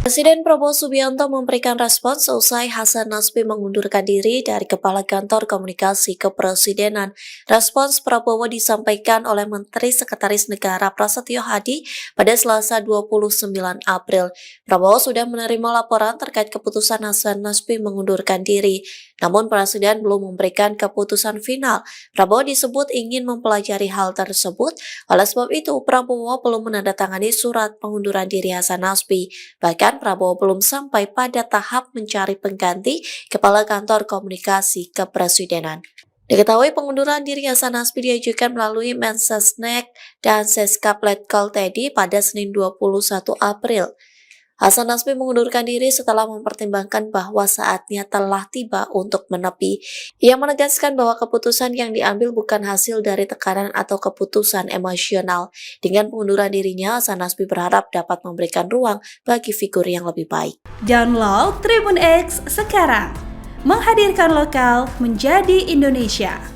Presiden Prabowo Subianto memberikan respons seusai Hasan Nasbi mengundurkan diri dari Kepala Kantor Komunikasi Kepresidenan. Respons Prabowo disampaikan oleh Menteri Sekretaris Negara Prasetyo Hadi pada Selasa 29 April. Prabowo sudah menerima laporan terkait keputusan Hasan Nasbi mengundurkan diri, namun Presiden belum memberikan keputusan final. Prabowo disebut ingin mempelajari hal tersebut, oleh sebab itu Prabowo belum menandatangani surat pengunduran diri Hasan Nasbi. Bahkan Prabowo belum sampai pada tahap mencari pengganti Kepala Kantor Komunikasi Kepresidenan. Diketahui pengunduran diri Hasan Nasbi diajukan melalui Mensesnek dan Seskap Letkol Teddy pada Senin 21 April. Hasan Nasbi mengundurkan diri setelah mempertimbangkan bahwa saatnya telah tiba untuk menepi. Ia menegaskan bahwa keputusan yang diambil bukan hasil dari tekanan atau keputusan emosional. Dengan pengunduran dirinya, Hasan Nasbi berharap dapat memberikan ruang bagi figur yang lebih baik. Download Tribun X sekarang, menghadirkan lokal menjadi Indonesia.